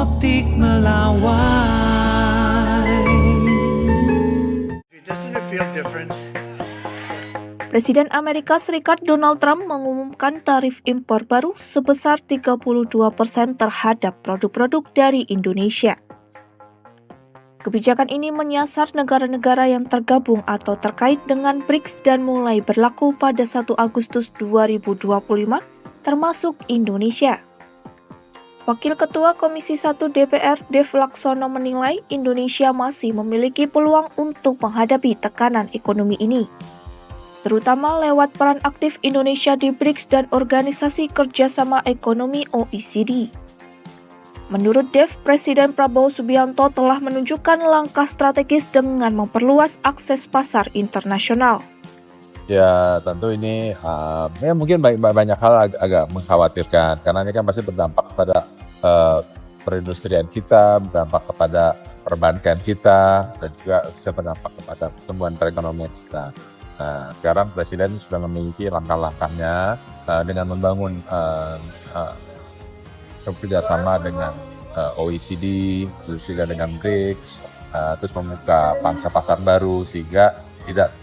optik melawai. Doesn't it feel different? Presiden Amerika Serikat Donald Trump mengumumkan tarif impor baru sebesar 32% terhadap produk-produk dari Indonesia. Kebijakan ini menyasar negara-negara yang tergabung atau terkait dengan BRICS dan mulai berlaku pada 1 Agustus 2025, termasuk Indonesia. Wakil Ketua Komisi 1 DPR Dev Laksono menilai Indonesia masih memiliki peluang untuk menghadapi tekanan ekonomi ini, terutama lewat peran aktif Indonesia di BRICS dan Organisasi Kerjasama Ekonomi OECD. Menurut Dev, Presiden Prabowo Subianto telah menunjukkan langkah strategis dengan memperluas akses pasar internasional. Ya tentu ini mungkin banyak hal agak mengkhawatirkan karena ini kan pasti berdampak pada perindustrian kita, berdampak kepada perbankan kita, dan juga bisa berdampak kepada pertumbuhan perekonomian kita. Nah, sekarang Presiden sudah memiliki langkah-langkahnya dengan membangun kerjasama dengan OECD, terus juga dengan BRICS, terus membuka pangsa pasar baru sehingga tidak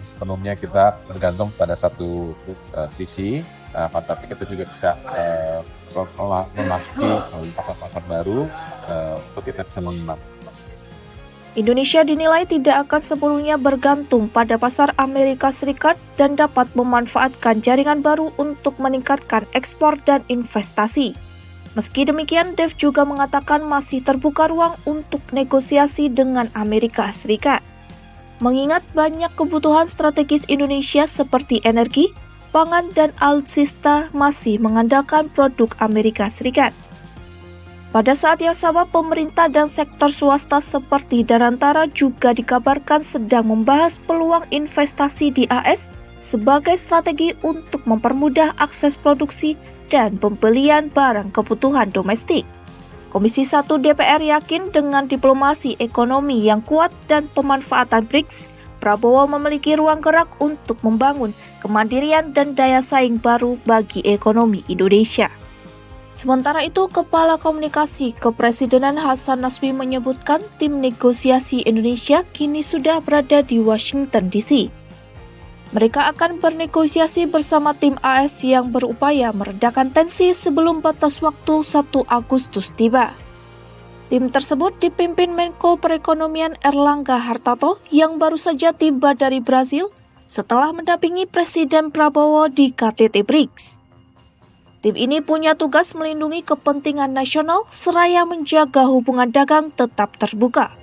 sepenuhnya kita bergantung pada satu sisi, tapi kita juga bisa memasuki pasar-pasar baru untuk kita bisa mengembangkan. Indonesia dinilai tidak akan sepenuhnya bergantung pada pasar Amerika Serikat dan dapat memanfaatkan jaringan baru untuk meningkatkan ekspor dan investasi. Meski demikian, Dev juga mengatakan masih terbuka ruang untuk negosiasi dengan Amerika Serikat. Mengingat banyak kebutuhan strategis Indonesia seperti energi, pangan, dan alutsista masih mengandalkan produk Amerika Serikat. Pada saat yang sama, pemerintah dan sektor swasta seperti Danantara juga dikabarkan sedang membahas peluang investasi di AS sebagai strategi untuk mempermudah akses produksi dan pembelian barang kebutuhan domestik. Komisi 1 DPR yakin dengan diplomasi ekonomi yang kuat dan pemanfaatan BRICS, Prabowo memiliki ruang gerak untuk membangun kemandirian dan daya saing baru bagi ekonomi Indonesia. Sementara itu, Kepala Komunikasi Kepresidenan Hasan Nasbi menyebutkan tim negosiasi Indonesia kini sudah berada di Washington DC. Mereka akan bernegosiasi bersama tim AS yang berupaya meredakan tensi sebelum batas waktu 1 Agustus tiba. Tim tersebut dipimpin Menko Perekonomian Erlangga Hartarto yang baru saja tiba dari Brazil setelah mendampingi Presiden Prabowo di KTT BRICS. Tim ini punya tugas melindungi kepentingan nasional seraya menjaga hubungan dagang tetap terbuka.